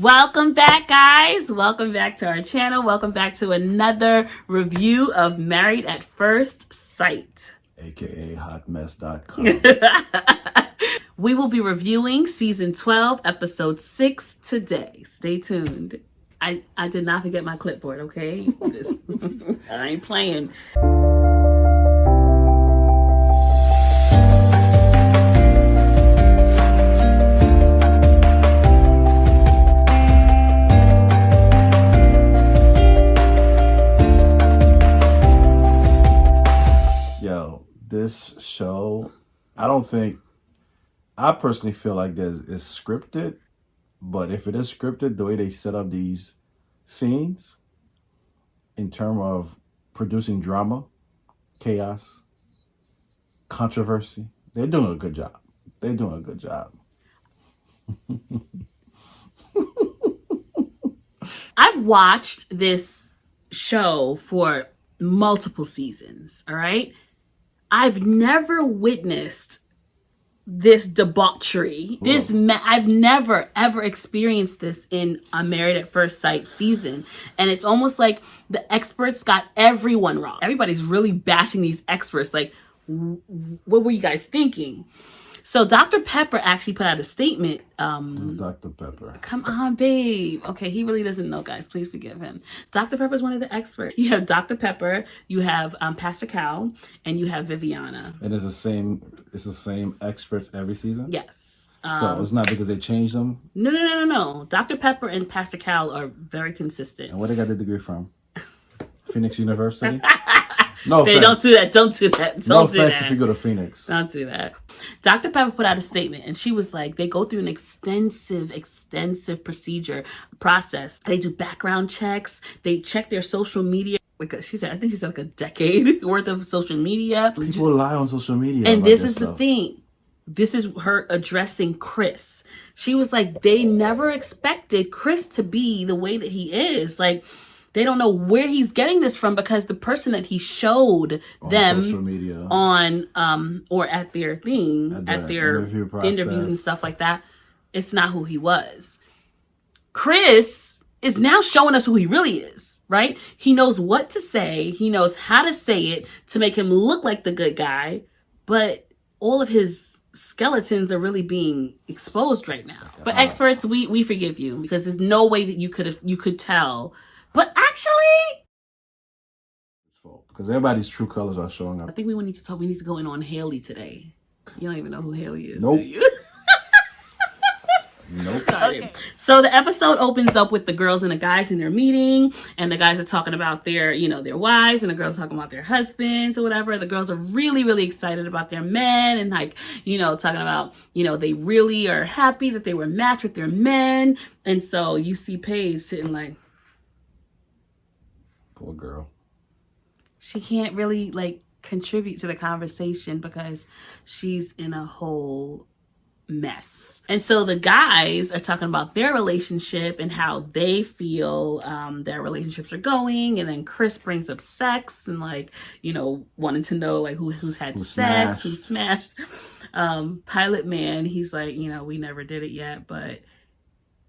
Welcome back, guys. Welcome back to our channel. Welcome back to another review of Married at First Sight, aka hotmess.com. We will be reviewing season 12, episode 6 today. Stay tuned. I did not forget my clipboard, okay? I ain't playing. This show, I personally feel like it's scripted, but if it is scripted, the way they set up these scenes in terms of producing drama, chaos, controversy, they're doing a good job. I've watched this show for multiple seasons, all right? I've never witnessed this debauchery. I've never ever experienced this in a Married at First Sight season. And it's almost like the experts got everyone wrong. Everybody's really bashing these experts. Like, what were you guys thinking? So Dr. Pepper actually put out a statement. Who's Dr. Pepper? Come on, babe. Okay, he really doesn't know, guys. Please forgive him. Dr. Pepper is one of the experts. You have Dr. Pepper, you have Pastor Cal, and you have Viviana. And it's the same experts every season? Yes. So it's not because they changed them? No. Dr. Pepper and Pastor Cal are very consistent. And where they got the degree from? Phoenix University? No offense. Don't do that. Don't do that. No offense if you go to Phoenix. Don't do that. Dr. Pepper put out a statement, and she was like, they go through an extensive process. They do background checks. They check their social media. She said, I think she said like a decade worth of social media. People lie on social media. And this is the thing. This is her addressing Chris. She was like, they never expected Chris to be the way that he is. Like, they don't know where he's getting this from because the person that he showed them social media on or at their thing, at their interviews and stuff like that, it's not who he was. Chris is now showing us who he really is, right? He knows what to say. He knows how to say it to make him look like the good guy, but all of his skeletons are really being exposed right now. But experts, we forgive you because there's no way that you could tell. But actually, because everybody's true colors are showing up. I think we need to talk. We need to go in on Haley today. You don't even know who Haley is, nope. Do you? Nope. Okay. So the episode opens up with the girls and the guys in their meeting, and the guys are talking about their wives, and the girls are talking about their husbands or whatever. The girls are really, really excited about their men, and talking about, they really are happy that they were matched with their men. And so you see Paige sitting like, poor girl. She can't really contribute to the conversation because she's in a whole mess. And so the guys are talking about their relationship and how they feel their relationships are going. And then Chris brings up sex and wanting to know who's had sex, who smashed. Pilot Man, he's like, we never did it yet, but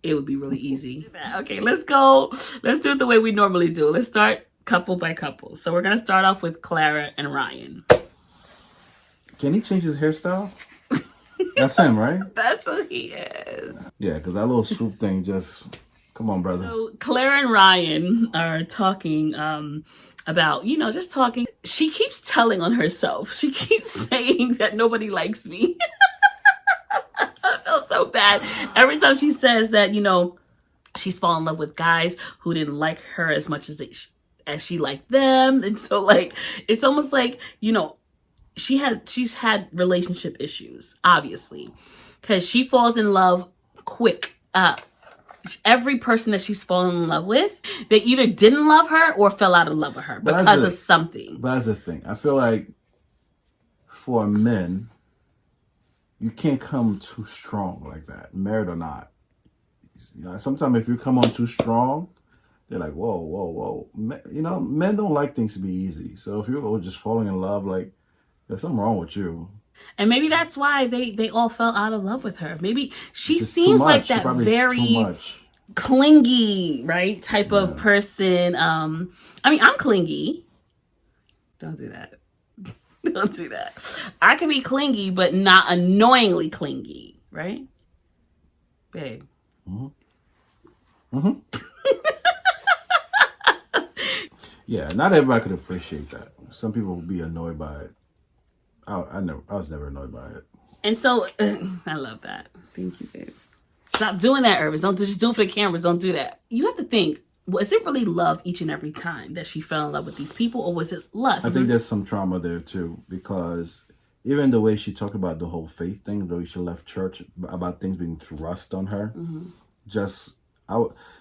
it would be really easy. Okay, let's go. Let's do it the way we normally do. Let's start couple by couple. So we're going to start off with Clara and Ryan. Can he change his hairstyle? That's him, right? That's who he is. Yeah, because that little swoop thing just... Come on, brother. So Clara and Ryan are talking about, just talking. She keeps telling on herself. She keeps saying that nobody likes me. I feel so bad. Every time she says that, she's fallen in love with guys who didn't like her as much as she liked them. And so it's almost like, she's had relationship issues, obviously, because she falls in love quick. Every person that she's fallen in love with, they either didn't love her or fell out of love with her because of something. But that's the thing. I feel like for men, you can't come too strong like that, married or not. Sometimes if you come on too strong, they're like, whoa. Men don't like things to be easy. So if you're just falling in love, there's something wrong with you. And maybe that's why they all fell out of love with her. Maybe she seems like that very clingy, right? Type of person. I mean, I'm clingy. Don't do that. Don't do that. I can be clingy, but not annoyingly clingy, right? Babe. Yeah, not everybody could appreciate that. Some people will be annoyed by it. I was never annoyed by it. And so, I love that. Thank you, babe. Stop doing that, Irvis. Don't just do it for the cameras. Don't do that. You have to think, was it really love each and every time that she fell in love with these people, or was it lust? I think there's some trauma there too, because even the way she talked about the whole faith thing, the way she left church, about things being thrust on her,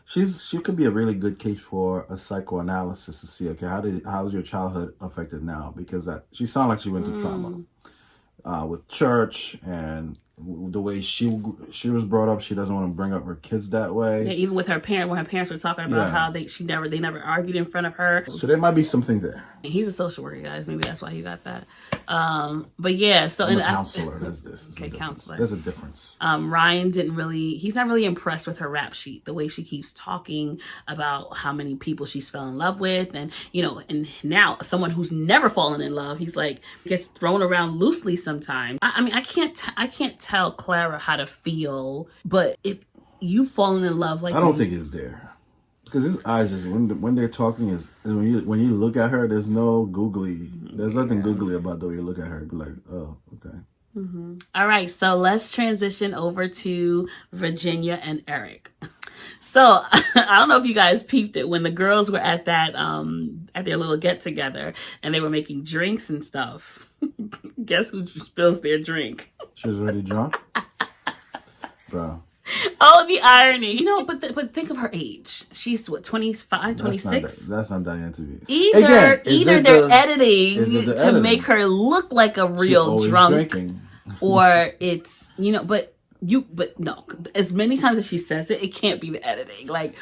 she could be a really good case for a psychoanalysis to see, okay, how's your childhood affected now? Because she sounded like she went through trauma with church and the way she was brought up. She doesn't want to bring up her kids that way. Yeah, even with her parent, when her parents were talking about how they never argued in front of her. So there might be something there. He's a social worker, guys. Maybe that's why he got that. But yeah, so I'm a counselor. That's this. Okay, counselor. There's a difference. Ryan he's not really impressed with her rap sheet, the way she keeps talking about how many people she's fell in love with, and and now someone who's never fallen in love, he's like gets thrown around loosely sometimes. I mean, I can't tell Clara how to feel, but if you've fallen in love, like, I don't think it's there. Because his eyes just when they're talking is when you look at her, there's no googly. There's nothing googly about the way you look at her. Be like, oh, okay. All right, so let's transition over to Virginia and Eric. So I don't know if you guys peeped it when the girls were at that at their little get together and they were making drinks and stuff. Guess who spills their drink? She was already drunk, bro. Oh, the irony. But think of her age. She's what, 25, 26? That's not Diane to be. Either they're editing to make her look like a real drunk, drinking. Or it's, but no. As many times as she says it, it can't be the editing. Like,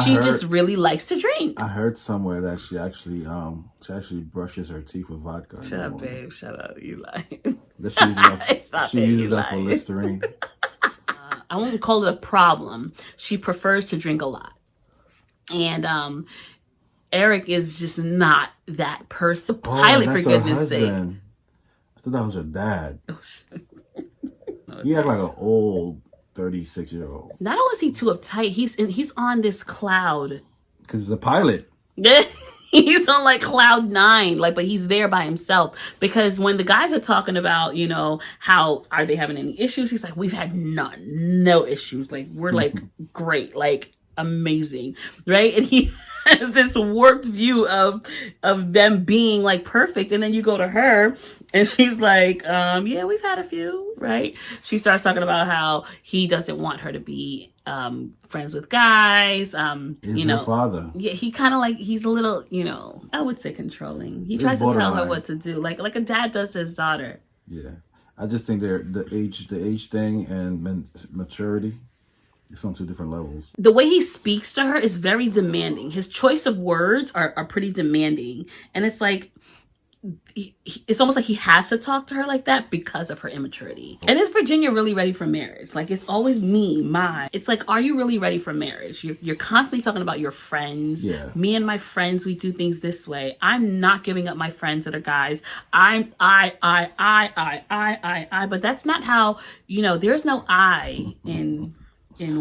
she just really likes to drink. I heard somewhere that she actually brushes her teeth with vodka. Shut up, babe. Shut up. You lie. That she uses that for Listerine. I won't call it a problem. She prefers to drink a lot. And Eric is just not that person. Pilot, for goodness sake. I thought that was her dad. Oh, shit. No, he acted like an old 36-year-old. Not only is he too uptight, he's on this cloud. Because he's a pilot. He's on like cloud 9, but he's there by himself. Because when the guys are talking about, how are they having any issues? He's like, we've had no issues. Like, we're like great, like amazing, right? And he has this warped view of them being like perfect. And then you go to her and she's like, yeah, we've had a few, right? She starts talking about how he doesn't want her to be friends with guys. He's her father. Yeah, he kind of like, he's a little, I would say controlling. He tries to tell her what to do, like a dad does to his daughter. Yeah, I just think the age thing and maturity. It's on 2 different levels. The way he speaks to her is very demanding. His choice of words are pretty demanding. And it's like, it's almost like he has to talk to her like that because of her immaturity. And is Virginia really ready for marriage? Like, it's always my. It's like, are you really ready for marriage? You're constantly talking about your friends. Yeah. Me and my friends, we do things this way. I'm not giving up my friends that are guys. I. But that's not how, there's no I in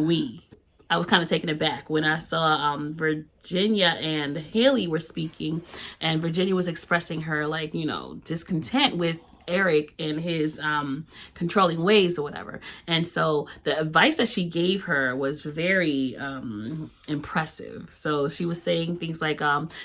we. I was kind of taken aback when I saw Virginia and Haley were speaking, and Virginia was expressing her discontent with Eric and his controlling ways or whatever. And so the advice that she gave her was very impressive. So she was saying things like,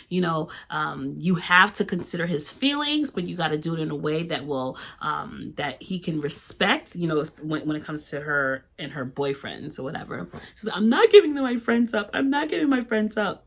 you have to consider his feelings, but you got to do it in a way that will that he can respect, when it comes to her and her boyfriends or whatever. She's like, I'm not giving my friends up. I'm not giving my friends up.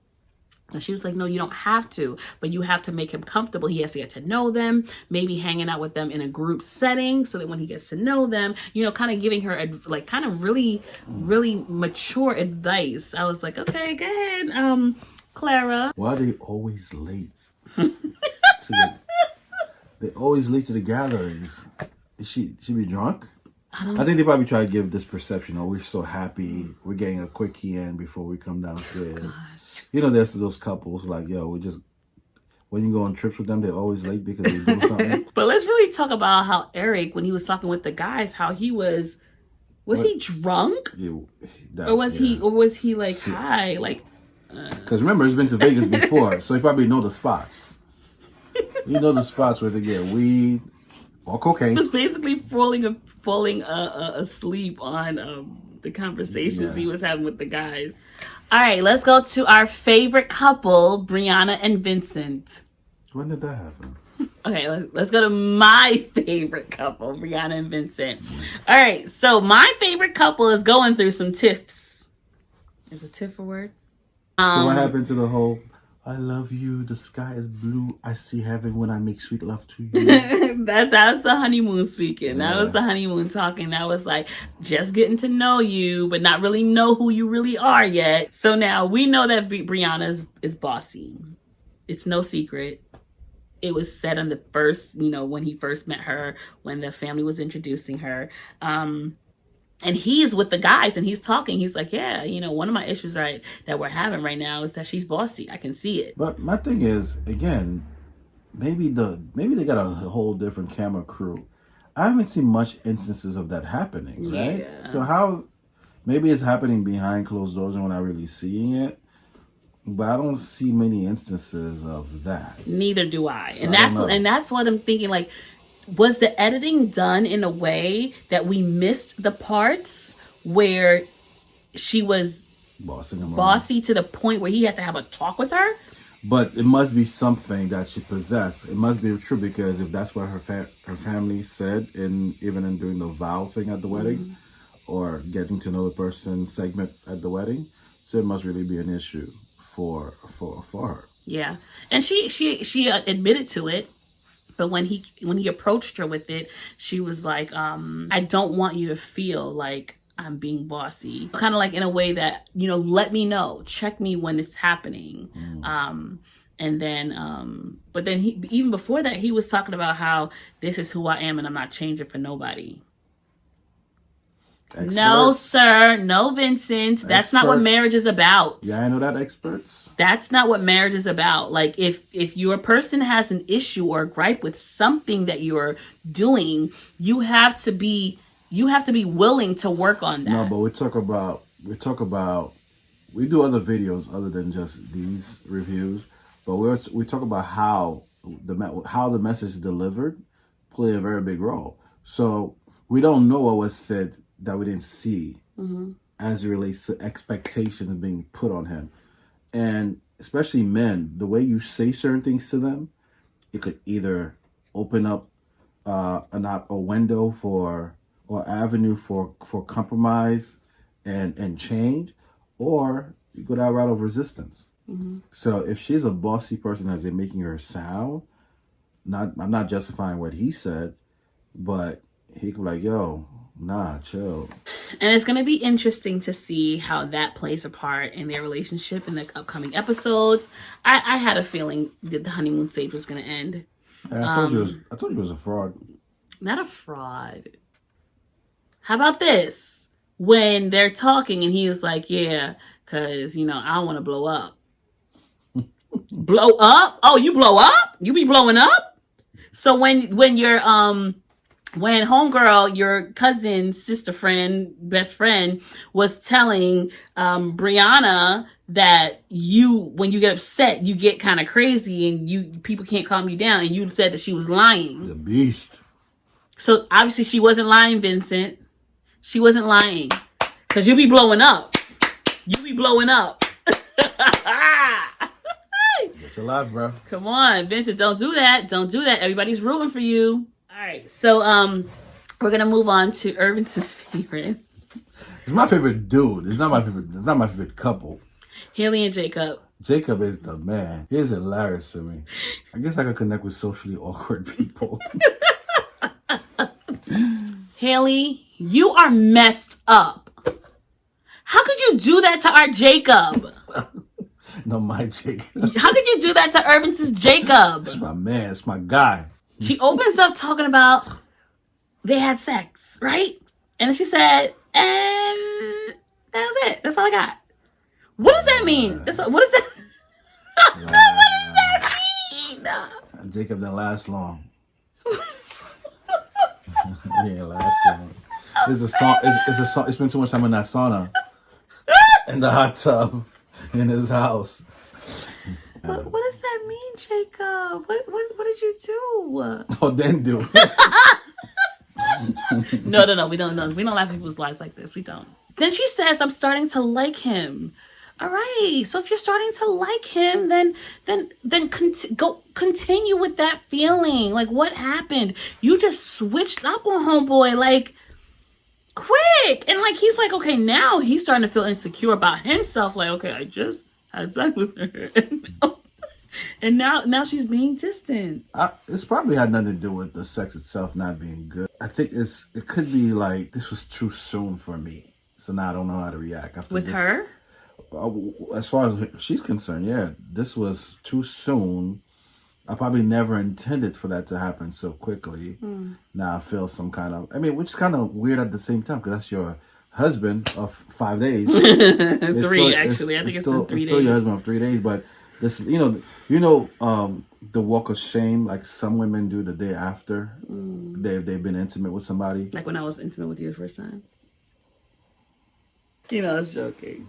And she was like, no, you don't have to, but you have to make him comfortable. He has to get to know them, maybe hanging out with them in a group setting so that when he gets to know them, kind of giving her kind of really, really mature advice. I was like, okay, go ahead, Clara. Why are they always late? They always late to the gatherings. Is she be drunk? I think they probably try to give this perception, oh, we're so happy, we're getting a quickie in before we come downstairs. Gosh. You know, there's those couples like, yo, we just, when you go on trips with them, they're always late because they're doing something. But let's really talk about how Eric, when he was talking with the guys, how he was he drunk? Or was he like high? Like, because remember, he's been to Vegas before, so he probably know the spots. You know the spots where they get weed or cocaine. He was basically falling asleep on the conversations he was having with the guys. All right, let's go to our favorite couple, Brianna and Vincent. When did that happen? Okay, let's go to my favorite couple, Brianna and Vincent. All right, so my favorite couple is going through some tiffs. Is a tiff a word? So what happened to the whole, I love you, the sky is blue, I see heaven when I make sweet love to you? That's the honeymoon speaking. That was the honeymoon talking. That was like just getting to know you, but not really know who you really are yet. So now we know that Brianna is bossy. It's no secret. It was said on the first, when he first met her, when the family was introducing her. And he's with the guys and he's talking. He's like, yeah, one of my issues that we're having right now is that she's bossy. I can see it. But my thing is, again, maybe they got a whole different camera crew. I haven't seen much instances of that happening, right? Yeah. So maybe it's happening behind closed doors and we're not really seeing it. But I don't see many instances of that. Neither do I. So and that's what I'm thinking, like, was the editing done in a way that we missed the parts where she was bossy to the point where he had to have a talk with her? But it must be something that she possessed. It must be true, because if that's what her family said, even during the vow thing at the wedding, or getting to know the person segment at the wedding, so it must really be an issue for her. Yeah, and she admitted to it. But when he approached her with it, she was like, I don't want you to feel like I'm being bossy. Kind of like in a way that, let me know, check me when it's happening. And then, but then even before that, he was talking about how this is who I am and I'm not changing for nobody. Experts. No, sir. No, Vincent. That's not what marriage is about. Yeah, I know that, experts. That's not what marriage is about. Like, if your person has an issue or a gripe with something that you're doing, you have to be willing to work on that. No, but we do other videos other than just these reviews, but we talk about how the message is delivered play a very big role. So we don't know what was said that we didn't see as it relates to expectations being put on him. And especially men, the way you say certain things to them, it could either open up a window or avenue for compromise and change, or you go that route of resistance. So if she's a bossy person as they're making her sound, I'm not justifying what he said, but he could be like, yo, nah, chill. And it's going to be interesting to see how that plays a part in their relationship in the upcoming episodes. I had a feeling that the honeymoon stage was going to end. I told you it was a fraud. Not a fraud. How about this? When they're talking and he was like, yeah, because, I want to blow up. Blow up? Oh, you blow up? You be blowing up? So when you're when homegirl, your cousin, sister friend, best friend, was telling Brianna that when you get upset, you get kind of crazy and people can't calm you down, and you said that she was lying. The beast. So obviously she wasn't lying, Vincent. She wasn't lying, because you be blowing up. You be blowing up. Get your life, bro. Come on, Vincent, don't do that. Don't do that. Everybody's rooting for you. All right, so we're gonna move on to Irvin's favorite. It's my favorite dude. It's not my favorite couple. Haley and Jacob. Jacob is the man. He's hilarious to me. I guess I can connect with socially awkward people. Haley, you are messed up. How could you do that to our Jacob? No, my Jacob. How could you do that to Irvin's Jacob? It's my man. It's my guy. She opens up talking about they had sex, right? And then she said, and that was it. That's all I got. What does that mean? What does that? What does that mean? Jacob didn't last long. He didn't last long. It's a song. It's a song. He spent too much time in that sauna, in the hot tub, in his house. What does that mean, Jacob? What did you do? Oh, didn't do. No. We don't know. We don't laugh at people's lives like this. We don't. Then she says, "I'm starting to like him." All right. So if you're starting to like him, then continue with that feeling. Like, what happened? You just switched up on homeboy, like, quick. And like, he's like, okay, now he's starting to feel insecure about himself. Like, okay, I just had sex with her, and now she's being distant. It's probably had nothing to do with the sex itself not being good. I think it could be like this was too soon for me, so now I don't know how to react after With this. her. As far as she's concerned, yeah, this was too soon. I probably never intended for that to happen so quickly. Now I feel some kind of, which is kind of weird at the same time because that's your husband of 5 days. Three, actually. I think it's still 3 days. It's still your husband of 3 days, but this, the walk of shame, like some women do the day after they've been intimate with somebody. Like when I was intimate with you the first time. I was joking.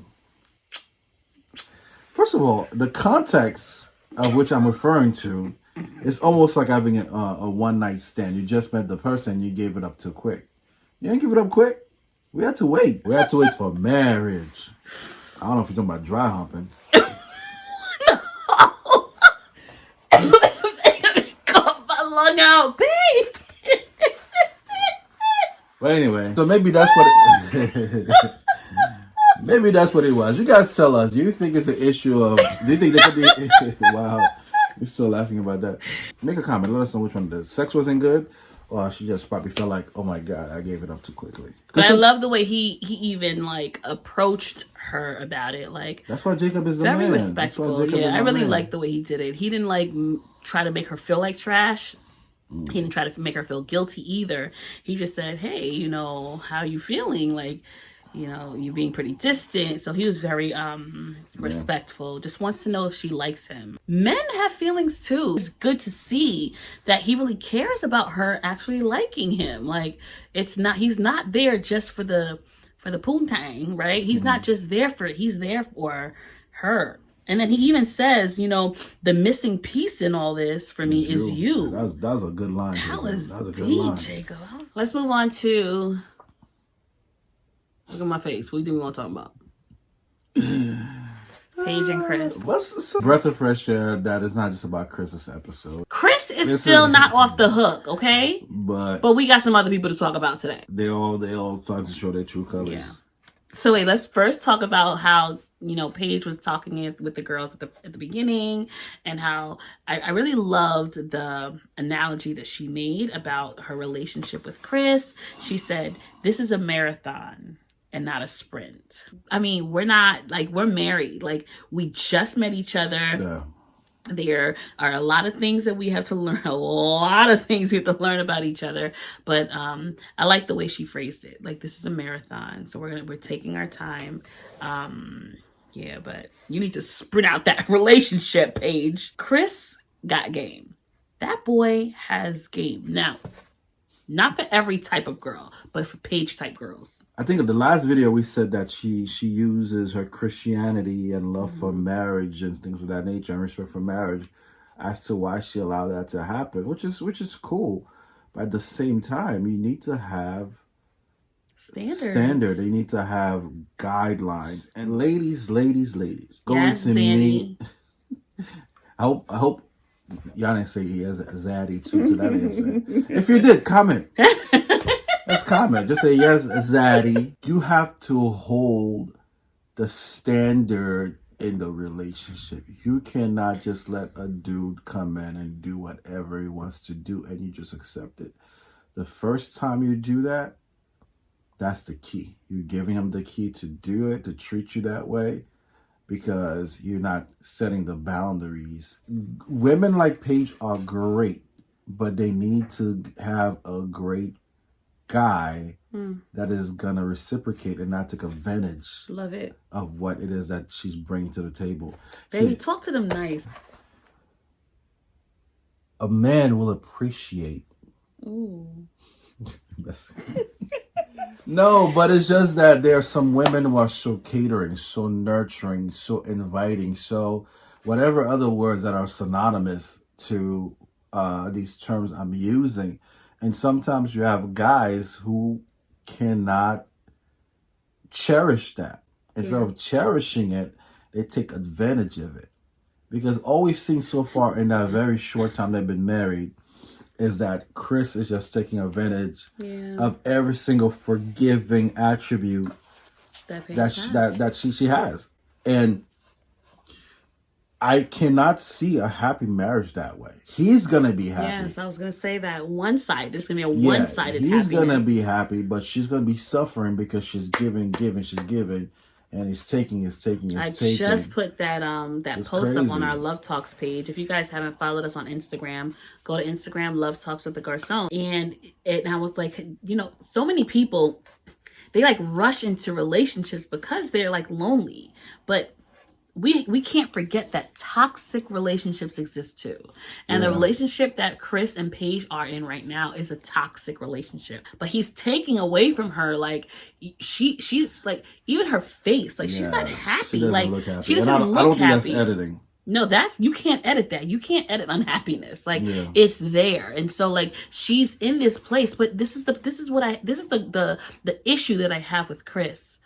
First of all, the context of which I'm referring to is almost like having a one-night stand. You just met the person, you gave it up too quick. You didn't give it up quick. We had to wait. We had to wait for marriage. I don't know if you're talking about dry humping. Cut my lung out, babe. But anyway, so maybe that's what maybe that's what it was. You guys tell us. Do you think it's an issue of? Do you think there could be? Wow, you're still laughing about that. Make a comment. Let us know which one. The sex wasn't good, or she just probably felt like, oh my god, I gave it up too quickly. But I love the way he even like approached her about it. Like that's why Jacob is the very man. Respectful. Yeah, I really like the way he did it. He didn't like try to make her feel like trash. He didn't try to make her feel guilty either. He just said, hey, how you feeling? Like, you being pretty distant. So he was very respectful. Just wants to know if she likes him. Men have feelings too. It's good to see that he really cares about her actually liking him. Like, he's not there just for the poontang, right? He's not just there he's there for her. And then he even says, the missing piece in all this for me is you. That was a good line. That was a good line. Jacob. Let's move on to... Look at my face. What do you think we're going to talk about? Paige and Chris. What's a breath of fresh air that is not just about Chris this episode. Chris is still not off the hook, okay? But we got some other people to talk about today. They all start to show their true colors. Yeah. So wait, let's first talk about how Paige was talking with the girls at the beginning, and how I really loved the analogy that she made about her relationship with Chris. She said, this is a marathon and not a sprint. We're not, like, we're married. Like, we just met each other. Yeah. There are a lot of things that we have to learn, a lot of things we have to learn about each other. But I like the way she phrased it. Like, this is a marathon, so we're taking our time. Yeah, but you need to sprint out that relationship, Paige. Chris got game. That boy has game. Now, not for every type of girl, but for Paige type girls. I think in the last video we said that she uses her Christianity and love for marriage and things of that nature and respect for marriage as to why she allowed that to happen, which is cool. But at the same time, you need to have standard. You need to have guidelines. And ladies, going to me. I hope y'all didn't say he has a zaddy to that answer. If you did, comment. Let's comment. Just say yes, zaddy. You have to hold the standard in the relationship. You cannot just let a dude come in and do whatever he wants to do and you just accept it. The first time you do that, that's the key. You're giving him the key to do it, to treat you that way, because you're not setting the boundaries. Women like Paige are great, but they need to have a great guy that is going to reciprocate and not take advantage Love it. of what it is that she's bringing to the table. Baby, talk to them nice. A man will appreciate. Ooh. No, but it's just that there are some women who are so catering, so nurturing, so inviting, so whatever other words that are synonymous to these terms I'm using. And sometimes you have guys who cannot cherish that. Instead of cherishing it, they take advantage of it. Because all we've seen so far in that very short time they've been married is that Chris is just taking advantage of every single forgiving attribute that she has. And I cannot see a happy marriage that way. He's going to be happy. Yes, I was going to say that. One side. There's going to be a one-sided happiness. He's going to be happy, but she's going to be suffering because she's giving, she's giving. And he's taking. I just put that post up on our Love Talks page. If you guys haven't followed us on Instagram, go to Instagram, Love Talks with the Garçon. And I was like, so many people, they like rush into relationships because they're like lonely. But we can't forget that toxic relationships exist too. And the relationship that Chris and Paige are in right now is a toxic relationship. But he's taking away from her, like she's like, even her face, like she's not happy. She doesn't look happy. I don't think that's editing. No, you can't edit that. You can't edit unhappiness. Like it's there. And so like she's in this place, but this is the issue that I have with Chris.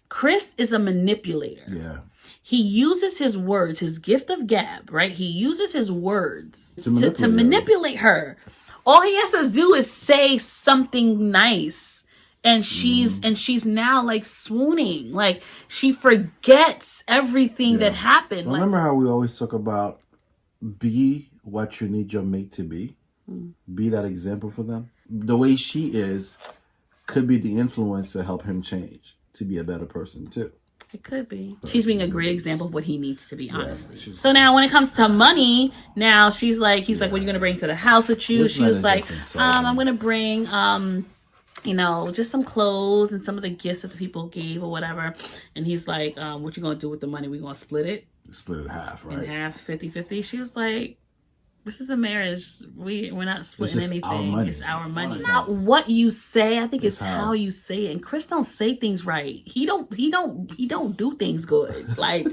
Chris is a manipulator. Yeah. He uses his words, his gift of gab, right? He uses his words to manipulate her. All he has to do is say something nice. And she's now like swooning. Like she forgets everything that happened. Remember how we always talk about be what you need your mate to be? Be that example for them. The way she is could be the influence to help him change, to be a better person too. It could be. She's being a great example of what he needs to be, honestly. So now when it comes to money, now he's like, what are you going to bring to the house with you? She was like, I'm going to bring, just some clothes and some of the gifts that the people gave or whatever. And he's like, what you going to do with the money? We going to split it? Split it half, right? In half, 50-50. She was like, this is a marriage. We're not splitting anything. It's our money. It's not what you say. I think it's how you say it. And Chris don't say things right. He don't do things good. Like,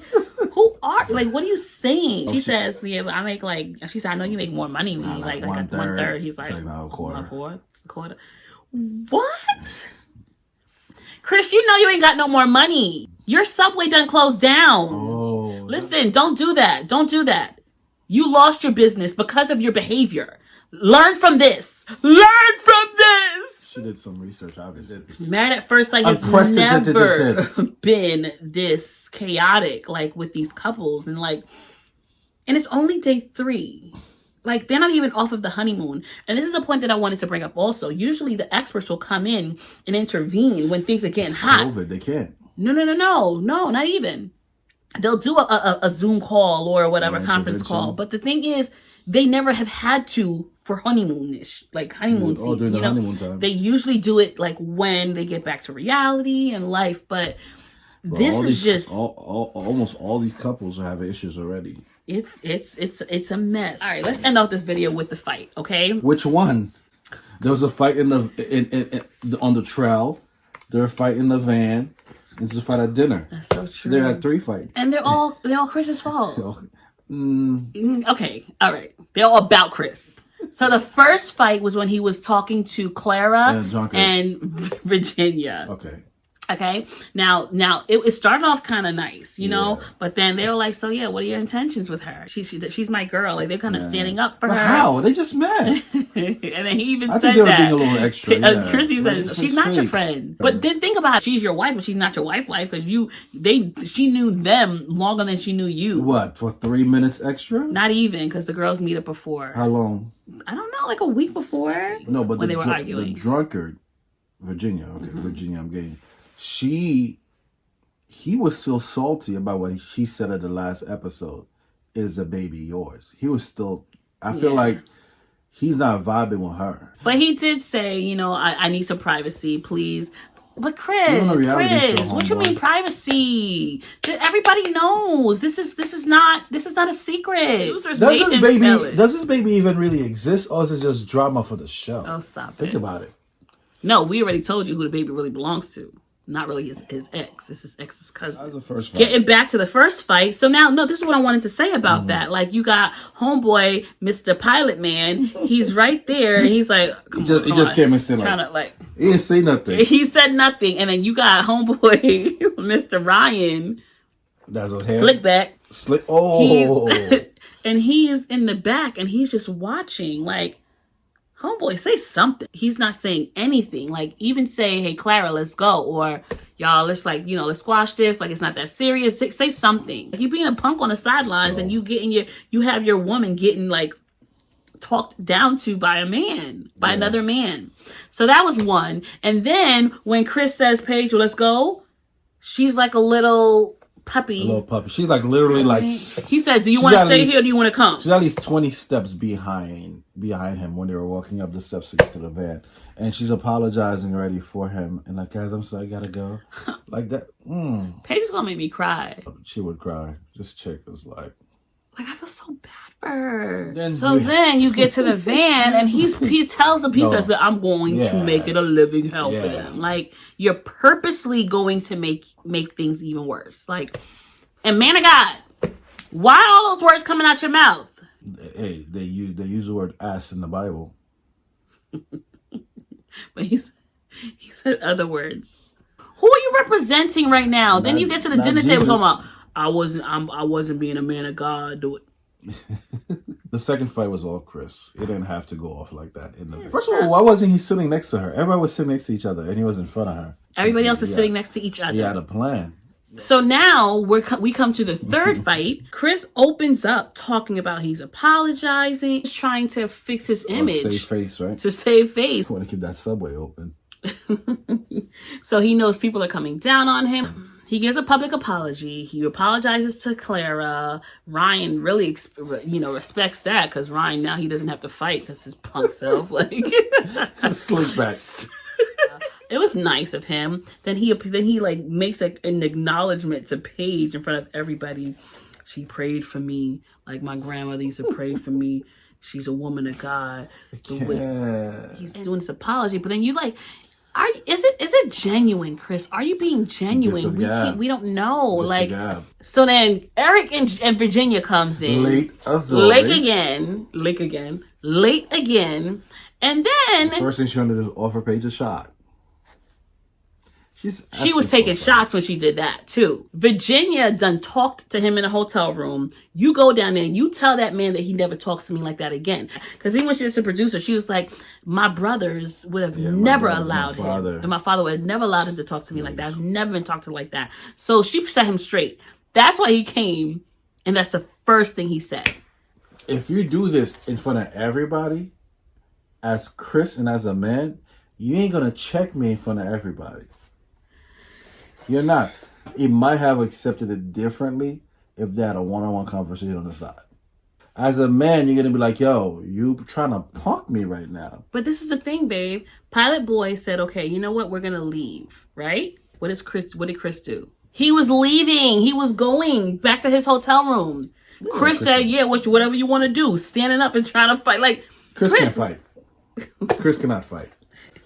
what are you saying? She says, I make she said, I know you make more money than me. Like one third. He's like, no, a quarter. What? Chris, you know you ain't got no more money. Your Subway done closed down. Oh. Listen, don't do that. Don't do that. You lost your business because of your behavior. Learn from this. She did some research, obviously. Married at First Sight has never been this chaotic, like with these couples. And it's only day 3. Like, they're not even off of the honeymoon. And this is a point that I wanted to bring up also. Usually the experts will come in and intervene when things are getting hot. COVID, they can't. No, not even. They'll do a Zoom call or whatever, conference call. But the thing is, they never have had to for honeymoon-ish, like honeymoon season. During the honeymoon time. They usually do it like when they get back to reality and life. But this is just almost all these couples have issues already. It's a mess. All right, let's end off this video with the fight, okay? Which one? There was a fight on the trail. There was a fight in the van. This is a fight at dinner. That's so true. They had 3 fights. And they're all Chris's fault. Okay, all right. They're all about Chris. So the first fight was when he was talking to Clara and Virginia. Okay. Now it started off kind of nice, you know, but then they were like, so yeah, what are your intentions with her? She's my girl. Like, they're kind of standing up for her. How? They just met. And then he even I said think they were that. being a little extra. Chrissy said, she's not your friend. But then think about it. She's your wife, but she's not your wife because she knew them longer than she knew you. What, for 3 minutes extra? Not even, because the girls meet up before. How long? I don't know, like a week before. No, but when they were arguing. The drunkard, Virginia, Virginia, I'm getting. He was still salty about what she said at the last episode. Is the baby yours? He was still, I feel like he's not vibing with her. But he did say, you know, I need some privacy, please. But You're on a Chris, reality show, what you homeboy. mean privacy? Everybody knows this is not a secret. Does this baby even really exist, or is it just drama for the show? Oh, stop Think about it. No, we already told you who the baby really belongs to. Not really his ex. It's his ex's cousin. That was the first fight. Getting back to the first fight. So now, no, this is what I wanted to say about that. Like, you got homeboy, Mr. Pilot Man. He's right there, and he's like, he just came and said, he didn't say nothing. He said nothing, and then you got homeboy, Mr. Ryan. That's a hair. Slick back. Oh. And he is in the back, and he's just watching, like, homeboy, say something. He's not saying anything. Like, even say, hey, Clara, let's go. Or, y'all, let's, like, you know, let's squash this. Like, it's not that serious. Say something. You being a punk on the sidelines and you have your woman getting, like, talked down to by a man, by another man. So that was one. And then when Chris says, Paige, well, let's go, she's like a little puppy. A little puppy. She's like literally like... He said, do you want to stay here or do you want to come? She's at least 20 steps behind him when they were walking up the steps to get to the van. And she's apologizing already for him. And like, guys, I'm sorry, I gotta go. Like that. Paige is going to make me cry. She would cry. This chick was like... Like, I feel so bad for her. Then you get to the van and he tells him, says that I'm going to make it a living hell for them. Like, you're purposely going to make things even worse. Like, and man of God, why all those words coming out your mouth? Hey, they use the word ass in the Bible. But he said other words. Who are you representing right now? Then you get to the dinner table talking about, I wasn't being a man of God. Do it. The second fight was all Chris. It didn't have to go off like that. First of all, why wasn't he sitting next to her? Everybody was sitting next to each other, and he was in front of her. Everybody else is sitting next to each other. He had a plan. So now we come to the third fight. Chris opens up talking about he's apologizing. He's trying to fix his image. To save face, right? To save face. I want to keep that subway open. So he knows people are coming down on him. He gives a public apology. He apologizes to Clara. Ryan really, respects that because Ryan now he doesn't have to fight because his punk self just slick back. It was nice of him. Then he like makes an acknowledgement to Paige in front of everybody. She prayed for me like my grandmother used to pray for me. She's a woman of God. He's doing this apology, but then you like. Is it genuine, Chris? Are you being genuine? We don't know. So then Eric and Virginia comes in. Late again. And then the first thing she wanted to do is offer Paige a shot. She was taking shots when she did that too. Virginia done talked to him in a hotel room. You go down there and you tell that man that he never talks to me like that again. Because even when she was a producer, she was like, my brothers would have never allowed him. And my father would have never allowed him to talk to me like that. I've never been talked to like that. So she set him straight. That's why he came. And that's the first thing he said. If you do this in front of everybody, as Chris and as a man, you ain't going to check me in front of everybody. You're not. He might have accepted it differently if they had a one-on-one conversation on the side. As a man, you're going to be like, yo, you trying to punk me right now. But this is the thing, babe. Pilot Boy said, okay, you know what? We're going to leave, right? What did Chris do? He was leaving. He was going back to his hotel room. Yeah, Chris said, yeah, whatever you want to do. Standing up and trying to fight. Like, Chris can't fight. Chris cannot fight.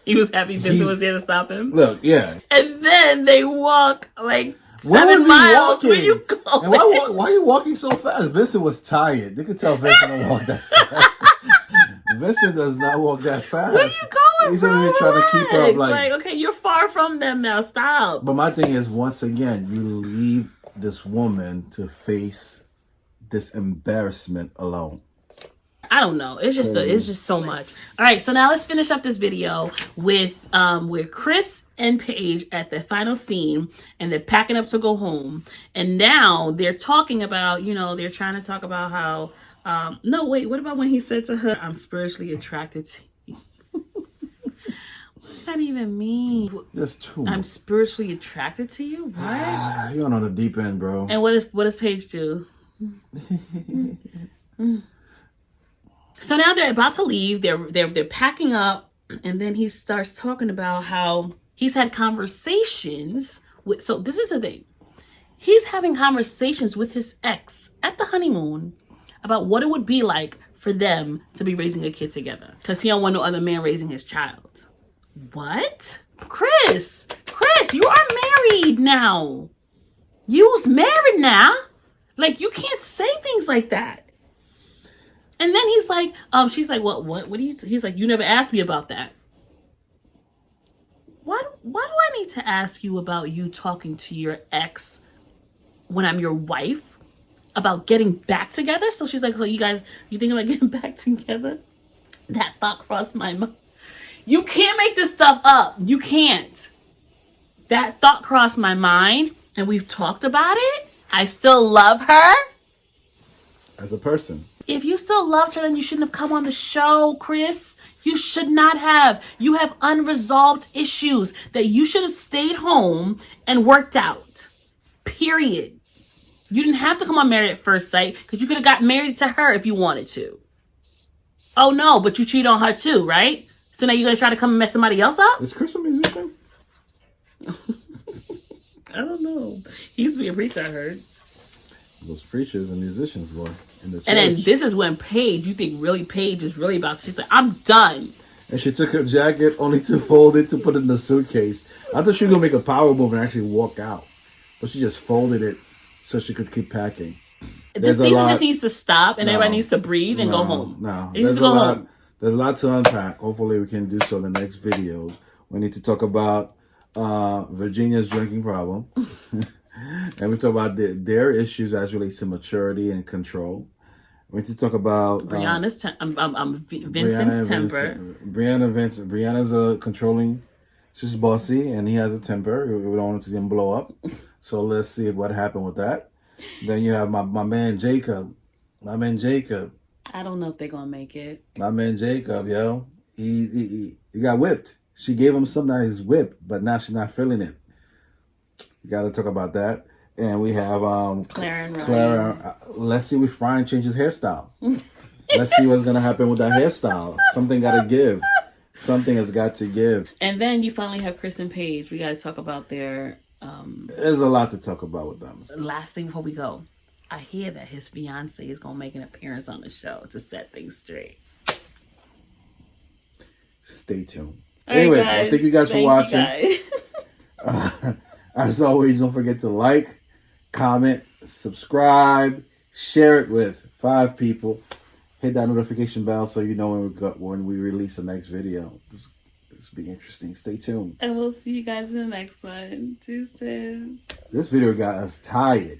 He was happy Vincent was there to stop him. Look, yeah. And then they walk like 7 miles. Where you going? And why are you walking so fast? Vincent was tired. You could tell Vincent don't walk that fast. Vincent does not walk that fast. Where you going, He's over here trying to keep up. Like, okay, you're far from them now. Stop. But my thing is, once again, you leave this woman to face this embarrassment alone. I don't know. It's just so much. All right, so now let's finish up this video with Chris and Paige at the final scene, and they're packing up to go home. And now they're talking about, they're trying to talk about how. No, wait. What about when he said to her, "I'm spiritually attracted to you"? What does that even mean? That's too much. I'm spiritually attracted to you. What? You're on the deep end, bro. And what does Paige do? So now they're about to leave. They're packing up, and then he starts talking about how he's had conversations with. So this is the thing. He's having conversations with his ex at the honeymoon about what it would be like for them to be raising a kid together, because he don't want no other man raising his child. What? Chris, you are married now. You's married now. Like, you can't say things like that. And then he's like, she's like, what do you, he's like, you never asked me about that. Why do I need to ask you about you talking to your ex when I'm your wife about getting back together? So she's like, so you think about getting back together? That thought crossed my mind. You can't make this stuff up. You can't. That thought crossed my mind, and we've talked about it. I still love her. As a person. If you still loved her, then you shouldn't have come on the show, Chris. You should not have. You have unresolved issues that you should have stayed home and worked out. Period. You didn't have to come on Married at First Sight, because you could have got married to her if you wanted to. Oh no, but you cheated on her too, right? So now you're going to try to come and mess somebody else up? Is Chris a musician? I don't know. He used to be a preacher, I heard. Those preachers and musicians were in the church. And then this is when Paige, you think really Paige is really about, she's like, I'm done. And she took her jacket only to fold it to put it in the suitcase. I thought she was going to make a power move and actually walk out. But she just folded it so she could keep packing. This season just needs to stop, and everybody needs to breathe and go home. No, there's a lot to unpack. Hopefully we can do so in the next videos. We need to talk about Virginia's drinking problem. And we talk about their issues as relates to maturity and control. We need to talk about Brianna's Vincent's temper. Brianna's a controlling. She's bossy, and he has a temper. We don't want to see him blow up. So let's see what happened with that. Then you have my man Jacob. My man Jacob. I don't know if they're gonna make it. My man Jacob, yo, he got whipped. She gave him something that is whipped, but now she's not feeling it. You got to talk about that. And we have Clara and Ryan. Let's see if Ryan changes hairstyle. Let's see what's gonna happen with that hairstyle. Something got to give. Something has got to give. And then you finally have Chris and Paige. We got to talk about their. There's a lot to talk about with them. Last thing before we go, I hear that his fiance is gonna make an appearance on the show to set things straight. Stay tuned. All anyway, right, guys. Thank you guys for watching. As always, don't forget to like, comment, subscribe, share it with 5 people. Hit that notification bell so you know when we release the next video. This will be interesting. Stay tuned. And we'll see you guys in the next one. Deuces. This video got us tired.